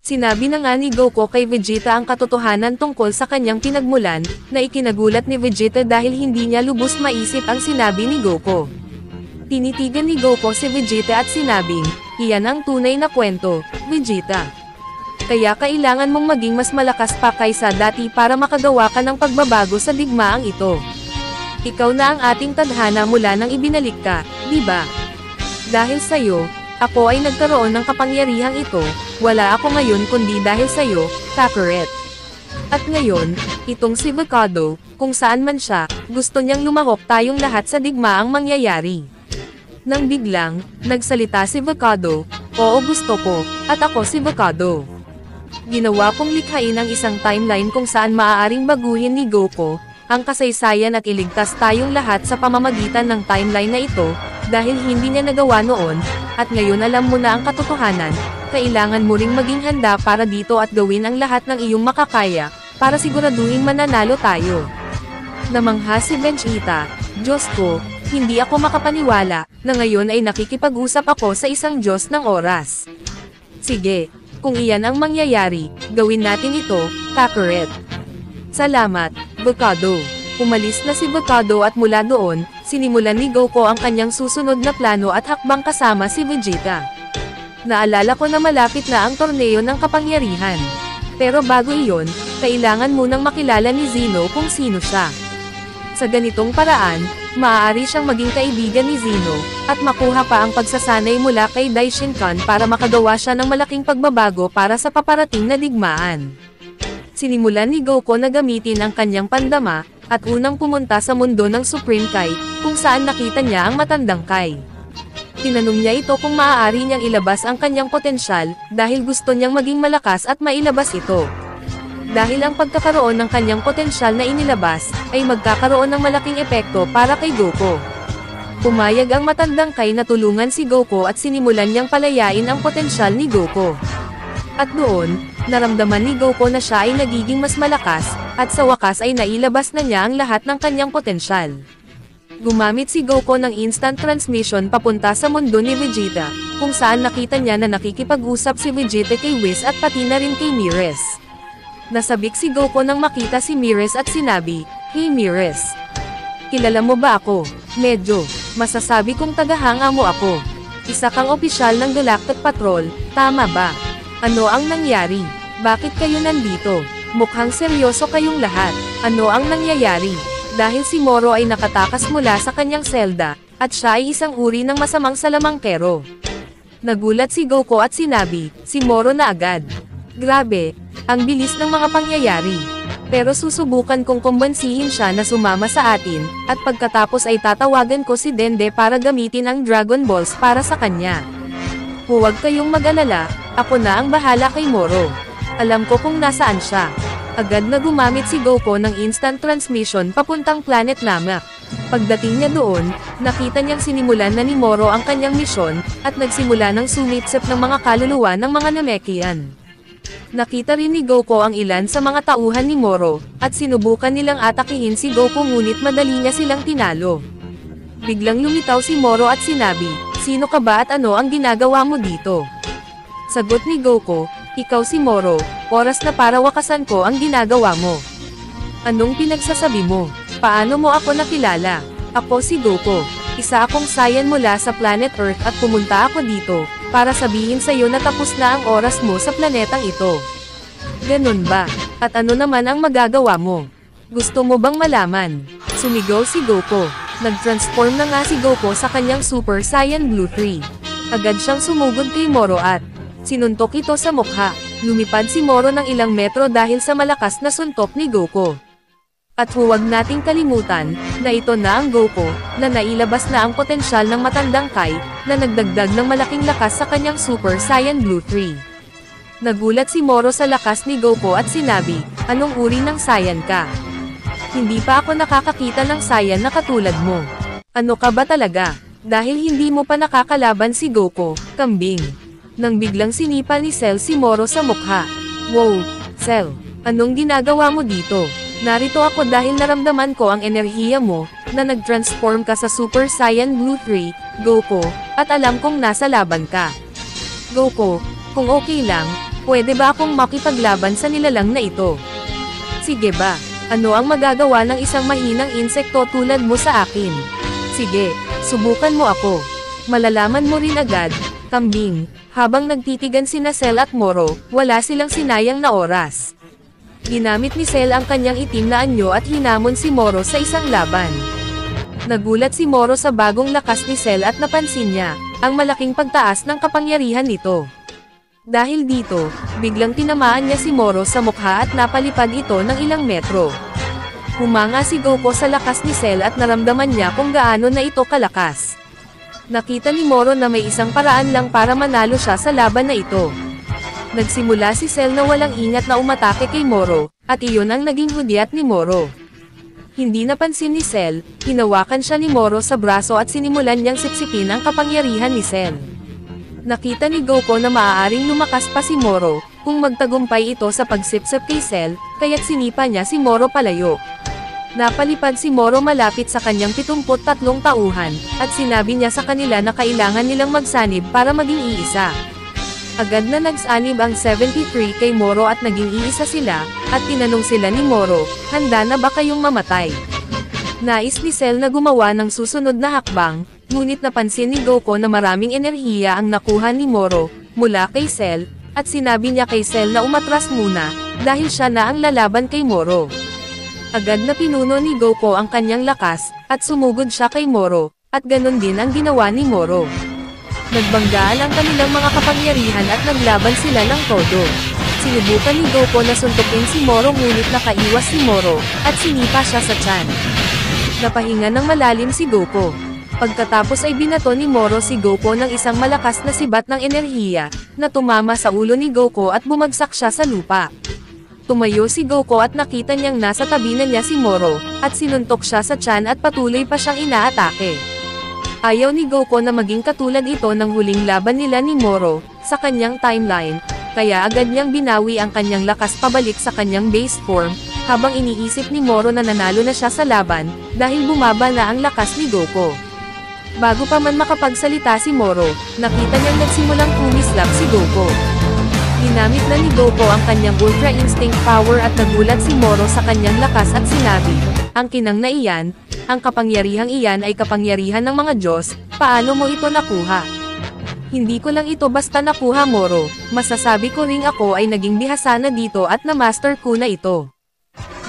Sinabi na nga ni Goku kay Vegeta ang katotohanan tungkol sa kanyang pinagmulan, na ikinagulat ni Vegeta dahil hindi niya lubos maisip ang sinabi ni Goku. Tinitigan ni Goku si Vegeta at sinabing, iyan ang tunay na kwento, Vegeta. Kaya kailangan mong maging mas malakas pa kaysa dati para makagawa ka ng pagbabago sa digmaang ito. Ikaw na ang ating tadhana mula nang ibinalik ka, di ba? Dahil sa'yo, ako ay nagkaroon ng kapangyarihang ito, wala ako ngayon kundi dahil sa'yo, Kakarot. At ngayon, itong si Bekado, kung saan man siya, gusto niyang lumahok tayong lahat sa digmaang mangyayari. Nang biglang, nagsalita si Bekado, oo gusto ko, at ako si Bekado. Ginawa kong likhain ang isang timeline kung saan maaaring baguhin ni Goku ang kasaysayan at iligtas tayong lahat sa pamamagitan ng timeline na ito, dahil hindi niya nagawa noon, at ngayon alam mo na ang katotohanan, kailangan mo ring maging handa para dito at gawin ang lahat ng iyong makakaya, para siguraduhin mananalo tayo. Namangha si Vegeta, Diyos ko, hindi ako makapaniwala, na ngayon ay nakikipag-usap ako sa isang Diyos ng oras. Sige, kung iyan ang mangyayari, gawin natin ito, Kakarot. Salamat, Bekado. Umalis na si Bekado at mula doon, sinimulan ni Goku ang kanyang susunod na plano at hakbang kasama si Vegeta. Naalala ko na malapit na ang torneo ng kapangyarihan. Pero bago iyon, kailangan munang makilala ni Zeno kung sino siya. Sa ganitong paraan, maaari siyang maging kaibigan ni Zeno, at makuha pa ang pagsasanay mula kay Daishinkan para makagawa siya ng malaking pagbabago para sa paparating na digmaan. Sinimulan ni Goku na gamitin ang kanyang pandama, at unang pumunta sa mundo ng Supreme Kai, kung saan nakita niya ang matandang Kai. Tinanong niya ito kung maaari niyang ilabas ang kanyang potensyal, dahil gusto niyang maging malakas at mailabas ito. Dahil ang pagkakaroon ng kanyang potensyal na inilabas, ay magkakaroon ng malaking epekto para kay Goku. Pumayag ang matandang Kai na tulungan si Goku at sinimulan niyang palayain ang potensyal ni Goku. At doon, naramdaman ni Goku na siya ay nagiging mas malakas, at sa wakas ay nailabas na niya ang lahat ng kanyang potensyal. Gumamit si Goku ng instant transmission papunta sa mundo ni Vegeta, kung saan nakita niya na nakikipag-usap si Vegeta kay Whis at pati na rin kay Mires. Nasabik si Goku nang makita si Mires at sinabi, "Hey Mires, kilala mo ba ako? Medyo, masasabi kong tagahanga mo ako. Isa kang opisyal ng Galactic Patrol, tama ba? Ano ang nangyari? Bakit kayo nandito? Mukhang seryoso kayong lahat. Ano ang nangyayari?" Dahil si Moro ay nakatakas mula sa kanyang selda, at siya ay isang uri ng masamang salamangkero. Nagulat si Goku at sinabi, si Moro na agad. Grabe, ang bilis ng mga pangyayari. Pero susubukan kong kumbansihin siya na sumama sa atin, at pagkatapos ay tatawagan ko si Dende para gamitin ang Dragon Balls para sa kanya. Huwag kayong mag-alala, ako na ang bahala kay Moro. Alam ko kung nasaan siya. Agad na gumamit si Goku ng instant transmission papuntang planet Namek. Pagdating niya doon, nakita niyang sinimulan na ni Moro ang kanyang misyon, at nagsimula ng sumipsip ng mga kaluluwa ng mga Namekian. Nakita rin ni Goku ang ilan sa mga tauhan ni Moro, at sinubukan nilang atakihin si Goku ngunit madali niya silang tinalo. Biglang lumitaw si Moro at sinabi, "Sino ka ba at ano ang ginagawa mo dito?" Sagot ni Goku, "Ikaw si Moro, oras na para wakasan ko ang ginagawa mo." "Anong pinagsasabi mo? Paano mo ako nakilala?" "Ako si Goku. Isa akong Saiyan mula sa planet Earth at pumunta ako dito, para sabihin sa iyo na tapos na ang oras mo sa planetang ito." "Ganun ba? At ano naman ang magagawa mo? Gusto mo bang malaman?" Sumigaw si Goku. Nag-transform na nga si Goku sa kanyang Super Saiyan Blue 3. Agad siyang sumugod kay Moro at sinuntok ito sa mukha. Lumipad si Moro ng ilang metro dahil sa malakas na suntok ni Goku. At huwag nating kalimutan, na ito na ang Goku, na nailabas na ang potensyal ng matandang Kai, na nagdagdag ng malaking lakas sa kanyang Super Saiyan Blue 3. Nagulat si Moro sa lakas ni Goku at sinabi, "Anong uri ng Saiyan ka? Hindi pa ako nakakakita ng Saiyan na katulad mo. Ano ka ba talaga? Dahil hindi mo pa nakakalaban si Goku, kambing." Nang biglang sinipa ni Cell si Moro sa mukha. "Wow, Cell, anong ginagawa mo dito? Narito ako dahil naramdaman ko ang enerhiya mo, na nag-transform ka sa Super Saiyan Blue 3, Goku, at alam kong nasa laban ka. Goku, kung okay lang, Pwede ba akong makipaglaban sa nilalang na ito? Sige ba? Ano ang magagawa ng isang mahinang insekto tulad mo sa akin? Sige, subukan mo ako. Malalaman mo rin agad, kambing. Habang nagtitigan sina Cell at Moro, wala silang sinayang na oras. Ginamit ni Cell ang kanyang itim na anyo at hinamon si Moro sa isang laban. Nagulat si Moro sa bagong lakas ni Cell at napansin niya ang malaking pagtaas ng kapangyarihan nito. Dahil dito, biglang tinamaan niya si Moro sa mukha at napalipad ito ng ilang metro. Humanga si Goko sa lakas ni Cell at naramdaman niya kung gaano na ito kalakas. Nakita ni Moro na may isang paraan lang para manalo siya sa laban na ito. Nagsimula si Cell na walang ingat na umatake kay Moro, at iyon ang naging hudyat ni Moro. Hindi napansin ni Cell, hinawakan siya ni Moro sa braso at sinimulan niyang sipsipin ang kapangyarihan ni Cell. Nakita ni Goko na maaaring lumakas pa si Moro, kung magtagumpay ito sa pagsipsip kay Cell, kaya't sinipa niya si Moro palayo. Napalipad si Moro malapit sa kanyang 73 tauhan, at sinabi niya sa kanila na kailangan nilang magsanib para maging iisa. Agad na nagsanib ang 73 kay Moro at naging iisa sila, at tinanong sila ni Moro, handa na ba kayong mamatay? Nais ni Cell na gumawa ng susunod na hakbang, ngunit napansin ni Goko na maraming enerhiya ang nakuha ni Moro, mula kay Cell, at sinabi niya kay Cell na umatras muna, dahil siya na ang lalaban kay Moro. Agad na pinuno ni Goko ang kanyang lakas, at sumugod siya kay Moro, at ganon din ang ginawa ni Moro. Nagbanggaan ang kanilang mga kapangyarihan at naglaban sila ng todo. Sinubukan ni Goko na suntukin si Moro ngunit nakaiwas si Moro, at sinipa siya sa tiyan. Napahinga ng malalim si Goko. Pagkatapos ay binato ni Moro si Goko ng isang malakas na sibat ng enerhiya, na tumama sa ulo ni Goko at bumagsak siya sa lupa. Tumayo si Goko at nakita niyang nasa tabi na niya si Moro, at sinuntok siya sa tiyan at patuloy pa siyang inaatake. Ayaw ni Goko na maging katulad ito ng huling laban nila ni Moro, sa kanyang timeline, kaya agad niyang binawi ang kanyang lakas pabalik sa kanyang base form, habang iniisip ni Moro na nanalo na siya sa laban, dahil bumaba na ang lakas ni Goko. Bago pa man makapagsalita si Moro, nakita niyang nagsimulang kumislap si Goko. Ginamit na ni Goko ang kanyang Ultra Instinct power at nagulat si Moro sa kanyang lakas at sinabi, ang kinang na iyan, ang kapangyarihang iyan ay kapangyarihan ng mga Diyos, paano mo ito nakuha? Hindi ko lang ito basta nakuha Moro, masasabi ko ring ako ay naging bihasa na dito at na-master ko na ito.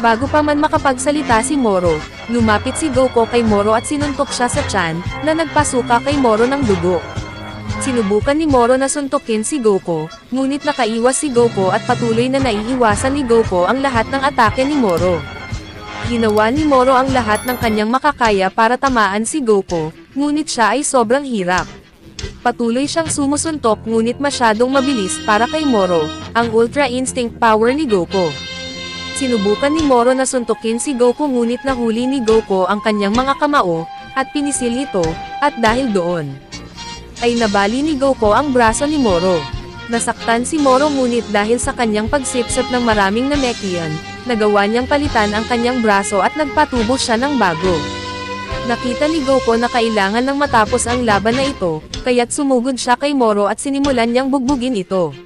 Bago pa man makapagsalita si Moro, lumapit si Goko kay Moro at sinuntok siya sa tiyan, na nagpasuka kay Moro ng dugo. Sinubukan ni Moro na suntukin si Goko, ngunit nakaiwas si Goko at patuloy na naiiwasan ni Goko ang lahat ng atake ni Moro. Ginawa ni Moro ang lahat ng kanyang makakaya para tamaan si Goko, ngunit siya ay sobrang hirap. Patuloy siyang sumusuntok ngunit masyadong mabilis para kay Moro, ang Ultra Instinct power ni Goko. Sinubukan ni Moro na suntukin si Goko ngunit nahuli ni Goko ang kanyang mga kamao, at pinisil ito, at dahil doon, ay nabali ni Goko ang braso ni Moro. Nasaktan si Moro ngunit dahil sa kanyang pagsipsip ng maraming Namekian, nagawa niyang palitan ang kanyang braso at nagpatubo siya ng bago. Nakita ni Goko na kailangan nang matapos ang laban na ito, kaya't sumugod siya kay Moro at sinimulan niyang bugbugin ito.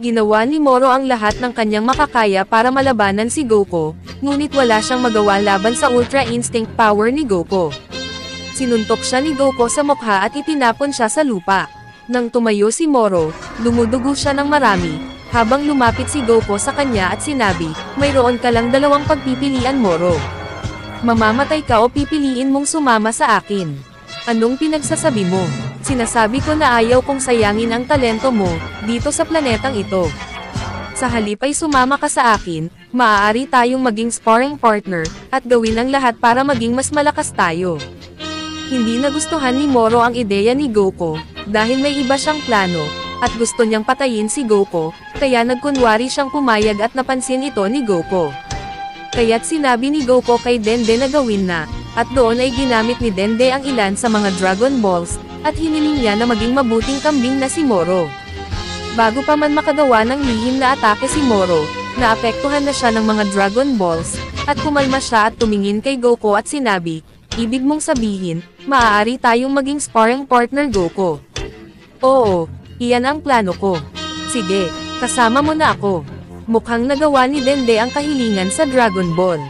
Ginawa ni Moro ang lahat ng kanyang makakaya para malabanan si Goko, ngunit wala siyang magawa laban sa Ultra Instinct power ni Goko. Sinuntok siya ni Goko sa mukha at itinapon siya sa lupa. Nang tumayo si Moro, dumudugo siya ng marami, habang lumapit si Goko sa kanya at sinabi, mayroon ka lang dalawang pagpipilian Moro. Mamamatay ka o pipiliin mong sumama sa akin. Anong pinagsasabi mo? Sinasabi ko na ayaw kong sayangin ang talento mo, dito sa planetang ito. Sa halip ay sumama ka sa akin, maaari tayong maging sparring partner, at gawin ang lahat para maging mas malakas tayo. Hindi nagustuhan ni Moro ang ideya ni Goko, dahil may iba siyang plano, at gusto niyang patayin si Goko, kaya nagkunwari siyang pumayag at napansin ito ni Goko. Kaya't sinabi ni Goko kay Dende na gawin na, at doon ay ginamit ni Dende ang ilan sa mga Dragon Balls, at hiniling niya na maging mabuting kambing na si Moro. Bago pa man makagawa ng lihim na atake si Moro, naapektuhan na siya ng mga Dragon Balls, at kumalma siya at tumingin kay Goko at sinabi, ibig mong sabihin, maaari tayong maging sparring partner Goko. Oo, iyan ang plano ko. Sige, Kasama mo na ako. Mukhang nagawa ni Dende ang kahilingan sa Dragon Ball.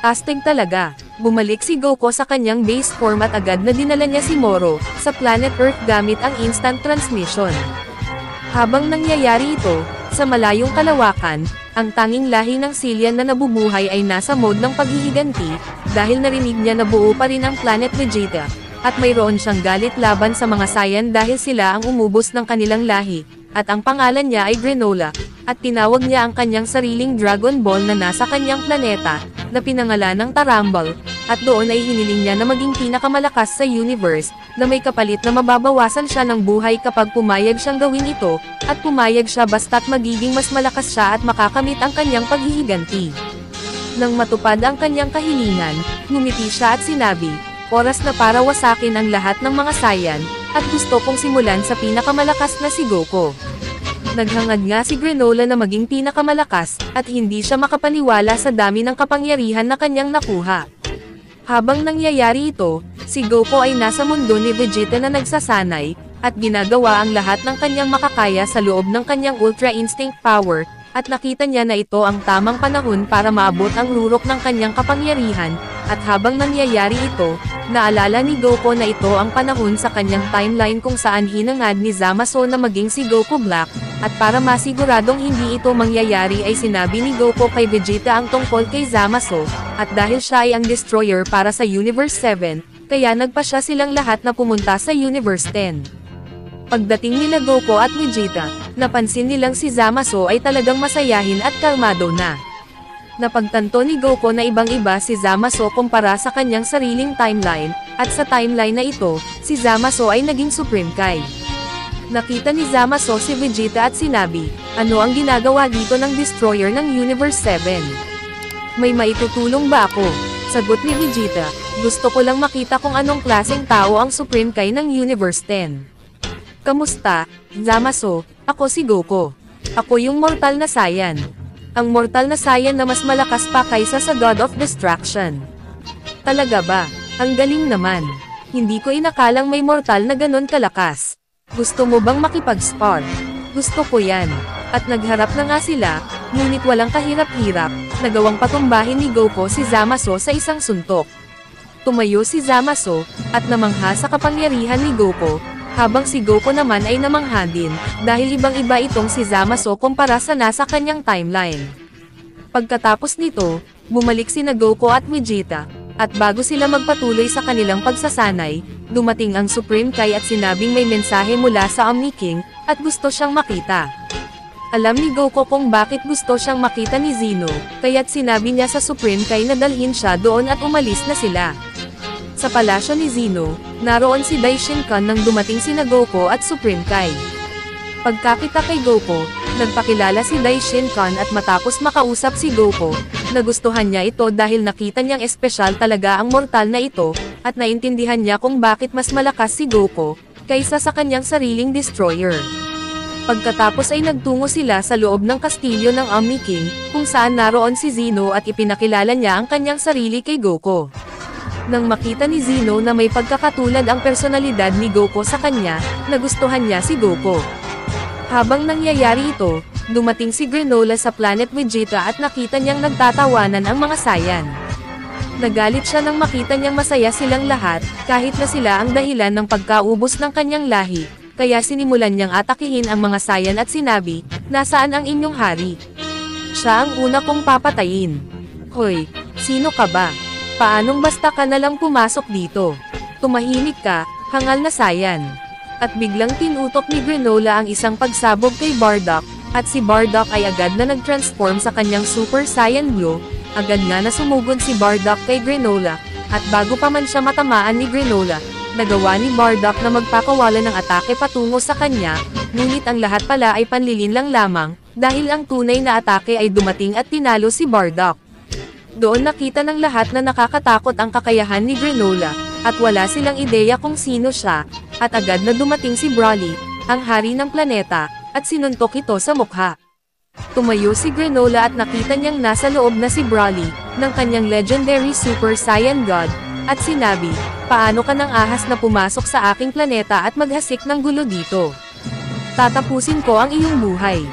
Astig talaga. Bumalik si Goku sa kanyang base form at agad na dinala niya si Moro sa planet Earth gamit ang instant transmission. Habang nangyayari ito, sa malayong kalawakan, ang tanging lahi ng Cillian na nabubuhay ay nasa mode ng paghihiganti, dahil narinig niya na buo pa rin ang planet Vegeta, at mayroon siyang galit laban sa mga Saiyan dahil sila ang umubos ng kanilang lahi, at ang pangalan niya ay Granola, at tinawag niya ang kanyang sariling Dragon Ball na nasa kanyang planeta, na pinangalan ng Tarambal, at doon ay hiniling niya na maging pinakamalakas sa universe, na may kapalit na mababawasan siya ng buhay kapag pumayag siyang gawin ito, at pumayag siya basta't magiging mas malakas siya at makakamit ang kanyang paghihiganti. Nang matupad ang kanyang kahilingan, ngumiti siya at sinabi, "Oras na para wasakin ang lahat ng mga Saiyan, at gusto kong simulan sa pinakamalakas na si Goku." Naghangad nga si Granola na maging pinakamalakas, at hindi siya makapaniwala sa dami ng kapangyarihan na kanyang nakuha. Habang nangyayari ito, si Goku ay nasa mundo ni Vegeta na nagsasanay, at ginagawa ang lahat ng kanyang makakaya sa loob ng kanyang Ultra Instinct Power, at nakita niya na ito ang tamang panahon para maabot ang rurok ng kanyang kapangyarihan, at habang nangyayari ito, naalala ni Goku na ito ang panahon sa kanyang timeline kung saan hinangad ni Zamasu na maging si Goku Black, at para masiguradong hindi ito mangyayari ay sinabi ni Goku kay Vegeta ang tungkol kay Zamasu, at dahil siya ay ang destroyer para sa Universe 7, kaya nagpasya silang lahat na pumunta sa Universe 10. Pagdating nila Goku at Vegeta, napansin nilang si Zamasu ay talagang masayahin at kalmado na. Napagtanto ni Goku na ibang-iba si Zamasu kumpara sa kanyang sariling timeline, at sa timeline na ito, si Zamasu ay naging Supreme Kai. Nakita ni Zamasu si Vegeta at sinabi, "Ano ang ginagawa dito ng destroyer ng Universe 7? May maitutulong ba ako?" Sagot ni Vegeta, "Gusto ko lang makita kung anong klaseng tao ang Supreme Kai ng Universe 10. Kamusta, Zamasu? Ako si Goku. Ako yung mortal na Saiyan. Ang mortal na Saiyan na mas malakas pa kaysa sa God of Destruction." "Talaga ba? Ang galing naman. Hindi ko inakalang may mortal na ganon kalakas. Gusto mo bang makipag-spar?" "Gusto ko yan." At nagharap na nga sila, ngunit walang kahirap-hirap, nagawang patumbahin ni Goku si Zamasu sa isang suntok. Tumayo si Zamasu, at namangha sa kapangyarihan ni Goku, habang si Goku naman ay namangha din, dahil ibang-iba itong si Zamasu kumpara sa nasa kanyang timeline. Pagkatapos nito, bumalik sina Goku at Vegeta, at bago sila magpatuloy sa kanilang pagsasanay, dumating ang Supreme Kai at sinabing may mensahe mula sa Omni King, at gusto siyang makita. Alam ni Goku kung bakit gusto siyang makita ni Zeno, kaya't sinabi niya sa Supreme Kai na dalhin siya doon at umalis na sila. Sa palasyo ni Zeno, naroon si Daishinkan nang dumating sina Goku at Supreme Kai. Pagkakita kay Goku, nagpakilala si Daishinkan at matapos makausap si Goku, nagustuhan niya ito dahil nakita niyang espesyal talaga ang mortal na ito, at naintindihan niya kung bakit mas malakas si Goku, kaysa sa kanyang sariling destroyer. Pagkatapos ay nagtungo sila sa loob ng kastilyo ng Omni King, kung saan naroon si Zeno at ipinakilala niya ang kanyang sarili kay Goku. Nang makita ni Zeno na may pagkakatulad ang personalidad ni Goku sa kanya, nagustuhan niya si Goku. Habang nangyayari ito, dumating si Granola sa planet Vegeta at nakita niyang nagtatawanan ang mga Saiyan. Nagalit siya nang makita niyang masaya silang lahat, kahit na sila ang dahilan ng pagkaubos ng kanyang lahi, kaya sinimulan niyang atakihin ang mga Saiyan at sinabi, "Nasaan ang inyong hari? Siya ang una kong papatayin." "Hoy, sino ka ba? Paanong basta ka nalang pumasok dito? Tumahimik ka, hangal na Saiyan." At biglang tinutok ni Granola ang isang pagsabog kay Bardock, at si Bardock ay agad na nag-transform sa kanyang Super Saiyan Blue. Agad nga na sumugod si Bardock kay Granola, at bago pa man siya matamaan ni Granola, nagawa ni Bardock na magpakawala ng atake patungo sa kanya, ngunit ang lahat pala ay panlilin lang lamang, dahil ang tunay na atake ay dumating at tinalo si Bardock. Doon nakita ng lahat na nakakatakot ang kakayahan ni Granola, at wala silang ideya kung sino siya, at agad na dumating si Broly, ang hari ng planeta, at sinuntok ito sa mukha. Tumayo si Granola at nakita niyang nasa loob na si Broly, ng kanyang legendary Super Saiyan God, at sinabi, "Paano ka nang ahas na pumasok sa aking planeta at maghasik ng gulo dito? Tatapusin ko ang iyong buhay."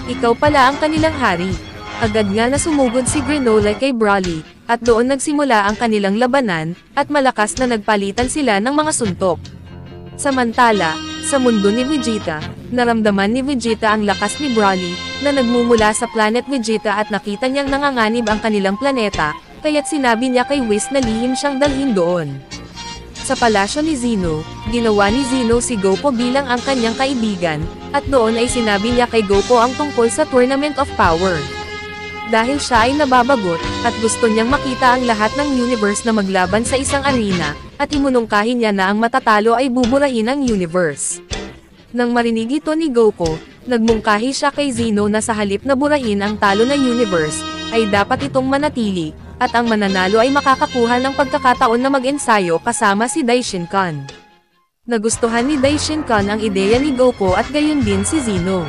Ikaw pala ang kanilang hari. Agad nga na sumugod si Granola kay Broly, at doon nagsimula ang kanilang labanan, at malakas na nagpalitan sila ng mga suntok. Samantala, sa mundo ni Vegeta, naramdaman ni Vegeta ang lakas ni Broly, na nagmumula sa planet Vegeta at nakita niyang nanganganib ang kanilang planeta, kaya't sinabi niya kay Whis na lihim siyang dalhin doon. Sa palasyo ni Zeno, ginawa ni Zeno si Goku bilang ang kanyang kaibigan, at doon ay sinabi niya kay Goku ang tungkol sa Tournament of Power. Dahil siya ay nababagot, at gusto niyang makita ang lahat ng universe na maglaban sa isang arena, at imunungkahin niya na ang matatalo ay buburahin ang universe. Nang marinig ito ni Goku, nagmungkahi siya kay Zeno na sa halip na burahin ang talo na universe, ay dapat itong manatili, at ang mananalo ay makakakuha ng pagkakataon na mag-ensayo kasama si Daishinkan. Nagustuhan ni Daishinkan ang ideya ni Goku at gayon din si Zeno.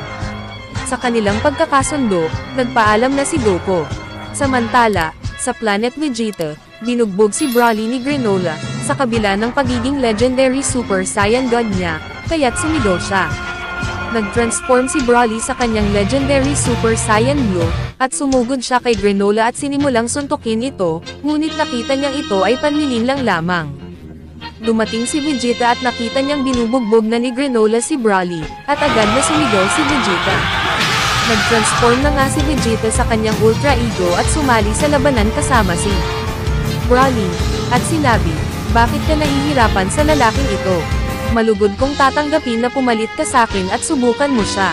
Sa kanilang pagkakasundo, nagpaalam na si Goku. Samantala, sa planet Vegeta, binugbog si Broly ni Granola, sa kabila ng pagiging legendary Super Saiyan God niya, kaya't sumigaw siya. Nag-transform si Broly sa kanyang legendary Super Saiyan Blue, at sumugod siya kay Granola at sinimulang suntukin ito, ngunit nakita niyang ito ay panlilinlang lamang. Dumating si Vegeta at nakita niyang binubugbog na ni Granola si Broly, at agad na sumigaw si Vegeta. Nag-transform na nga si Vegeta sa kanyang Ultra Ego at sumali sa labanan kasama si Broly, at sinabi, "Bakit ka nahihirapan sa lalaking ito? Malugod kong tatanggapin na pumalit ka sakin at subukan mo siya.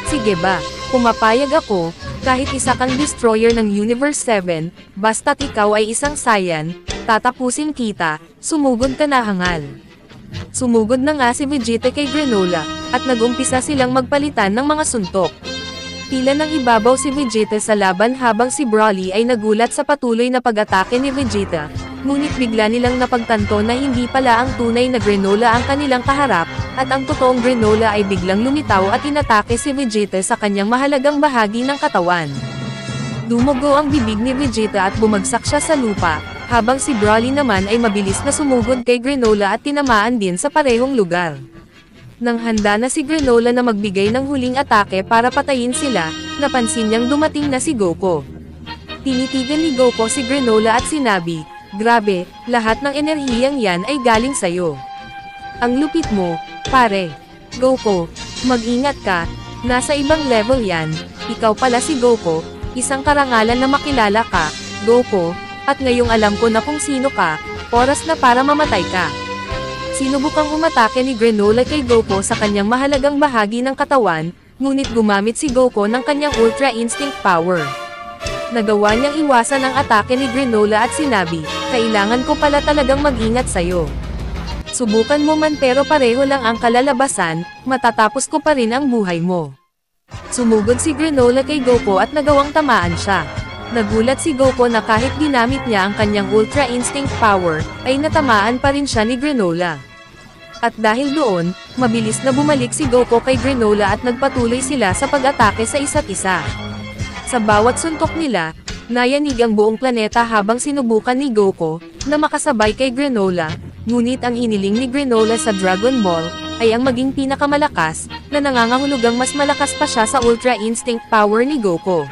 Sige ba, pumapayag ako, kahit isa kang destroyer ng Universe 7, basta't ikaw ay isang Saiyan, tatapusin kita, sumugod ka na hangal." Sumugod na nga si Vegeta kay Granola, at nag-umpisa silang magpalitan ng mga suntok. Tila nang ibabaw si Vegeta sa laban habang si Broly ay nagulat sa patuloy na pag-atake ni Vegeta, ngunit bigla nilang napagtanto na hindi pala ang tunay na Granola ang kanilang kaharap, at ang totoong Granola ay biglang lumitaw at inatake si Vegeta sa kanyang mahalagang bahagi ng katawan. Dumugo ang bibig ni Vegeta at bumagsak siya sa lupa, habang si Broly naman ay mabilis na sumugod kay Granola at tinamaan din sa parehong lugar. Nang handa na si Granola na magbigay ng huling atake para patayin sila, napansin niyang dumating na si Goku. Tinitigan ni Goku si Granola at sinabi, "Grabe, lahat ng enerhiyang yan ay galing sa'yo. Ang lupit mo, pare. Goku, mag-ingat ka, nasa ibang level yan, ikaw pala si Goku, isang karangalan na makilala ka, Goku, at ngayong alam ko na kung sino ka, oras na para mamatay ka." Sinubukang umatake ni Granola kay Goku sa kanyang mahalagang bahagi ng katawan, ngunit gumamit si Goku ng kanyang Ultra Instinct Power. Nagawa niyang iwasan ang atake ni Granola at sinabi, "Kailangan ko pala talagang mag-ingat sa'yo. Subukan mo man pero pareho lang ang kalalabasan, matatapos ko pa rin ang buhay mo." Sumugod si Granola kay Goku at nagawang tamaan siya. Nagulat si Goku na kahit ginamit niya ang kanyang Ultra Instinct Power, ay natamaan pa rin siya ni Granola. At dahil doon, mabilis na bumalik si Goku kay Granola at nagpatuloy sila sa pag-atake sa isa't isa. Sa bawat suntok nila, nayanig ang buong planeta habang sinubukan ni Goku na makasabay kay Granola, ngunit ang iniling ni Granola sa Dragon Ball ay ang maging pinakamalakas, na nangangahulugang mas malakas pa siya sa Ultra Instinct Power ni Goku.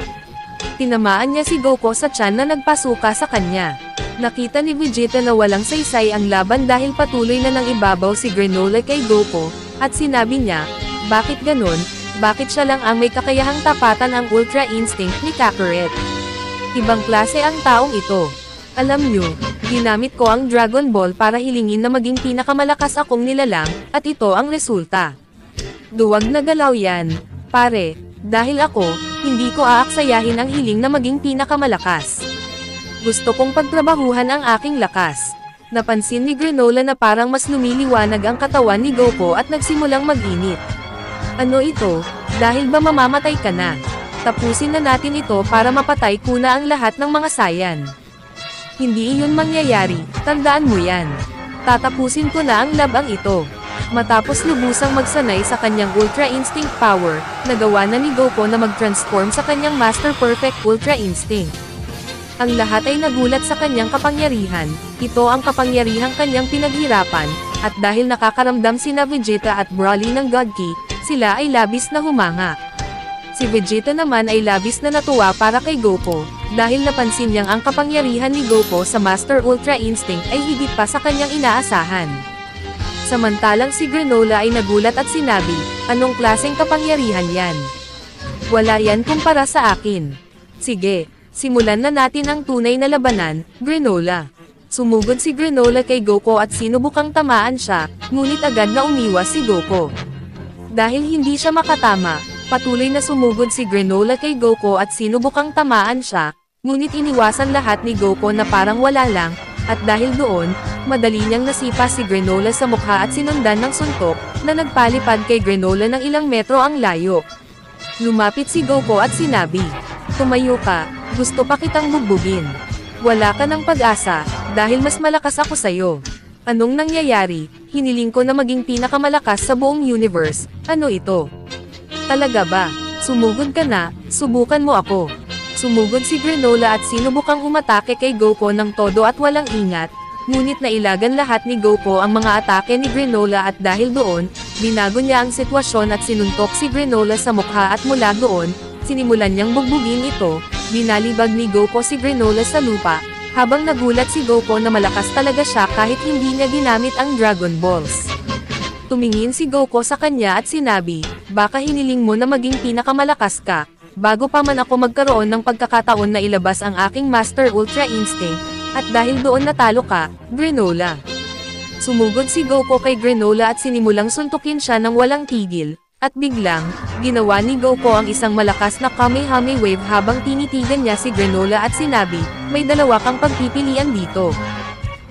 Tinamaan niya si Goku sa tiyan na nagpasuka sa kanya. Nakita ni Vegeta na walang saysay ang laban dahil patuloy na nang ibabaw si Granola kay Goku, at sinabi niya, "Bakit ganon? Bakit siya lang ang may kakayahang tapatan ang Ultra Instinct ni Kakarot? Ibang klase ang taong ito. Alam nyo, ginamit ko ang Dragon Ball para hilingin na maging pinakamalakas akong nilalang, at ito ang resulta. Duwag na galaw yan, pare, dahil ako, hindi ko aaksayahin ang hiling na maging pinakamalakas. Gusto kong pagtrabahuhan ang aking lakas." Napansin ni Granola na parang mas lumiliwanag ang katawan ni Goku at nagsimulang mag-init. "Ano ito? Dahil ba mamamatay ka na? Tapusin na natin ito para mapatay ko na ang lahat ng mga Saiyan. Hindi iyon mangyayari, tandaan mo yan. Tatapusin ko na ang labang ito." Matapos lubusang magsanay sa kanyang Ultra Instinct Power, nagawa na ni Goku na mag-transform sa kanyang Master Perfect Ultra Instinct. Ang lahat ay nagulat sa kanyang kapangyarihan, ito ang kapangyarihang kanyang pinaghirapan, at dahil nakakaramdam sina Vegeta at Broly ng God Ki, sila ay labis na humanga. Si Vegeta naman ay labis na natuwa para kay Goku, dahil napansin niyang ang kapangyarihan ni Goku sa Master Ultra Instinct ay higit pa sa kanyang inaasahan. Samantalang si Granola ay nagulat at sinabi, anong klaseng kapangyarihan yan? Wala yan kumpara sa akin. Sige, simulan na natin ang tunay na labanan, Granola. Sumugod si Granola kay Goku at sinubukang tamaan siya, ngunit agad na umiwas si Goku. Dahil hindi siya makatama, patuloy na sumugod si Granola kay Goku at sinubukang tamaan siya, ngunit iniwasan lahat ni Goku na parang wala lang, at dahil doon, madali niyang nasipa si Granola sa mukha at sinundan ng suntok, na nagpalipad kay Granola ng ilang metro ang layo. Lumapit si Goku at sinabi, tumayo ka, gusto pa kitang bugbugin. Wala ka ng pag-asa, dahil mas malakas ako sa'yo. Anong nangyayari? Hiniling ko na maging pinakamalakas sa buong universe, ano ito? Talaga ba? Sumugod ka na, subukan mo ako. Sumugod si Granola at sinubukang umatake kay Goku ng todo at walang ingat, ngunit nailagan lahat ni Goku ang mga atake ni Granola at dahil doon, binago niya ang sitwasyon at sinuntok si Granola sa mukha at mula doon, sinimulan niyang bugbugin ito, binalibag ni Goku si Granola sa lupa, habang nagulat si Goku na malakas talaga siya kahit hindi niya ginamit ang Dragon Balls. Tumingin si Goku sa kanya at sinabi, baka hiniling mo na maging pinakamalakas ka, bago pa man ako magkaroon ng pagkakataon na ilabas ang aking Master Ultra Instinct, at dahil doon natalo ka, Granola. Sumugod si Goku kay Granola at sinimulang suntukin siya ng walang tigil, at biglang, ginawa ni Goku ang isang malakas na Kamehameha Wave habang tinitigan niya si Granola at sinabi, may dalawa kang pagpipilian dito.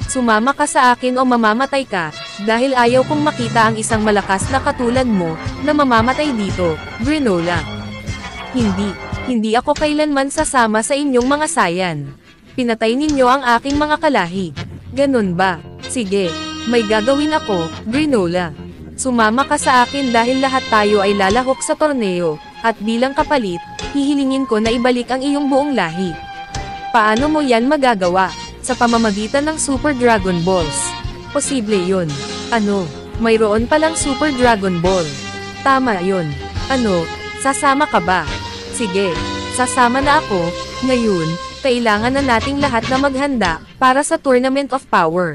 Sumama ka sa akin o mamamatay ka, dahil ayaw kong makita ang isang malakas na katulad mo, na mamamatay dito, Granola. Hindi ako kailanman sasama sa inyong mga sayan. Pinatay ninyo ang aking mga kalahi. Ganun ba? Sige, may gagawin ako, Granola. Sumama ka sa akin dahil lahat tayo ay lalahok sa torneo, at bilang kapalit, hihilingin ko na ibalik ang iyong buong lahi. Paano mo yan magagawa? Sa pamamagitan ng Super Dragon Balls. Posible yun. Ano? Mayroon palang Super Dragon Ball. Tama yun. Ano? Sasama ka ba? Sige, sasama na ako. Ngayon, kailangan na nating lahat na maghanda para sa Tournament of Power.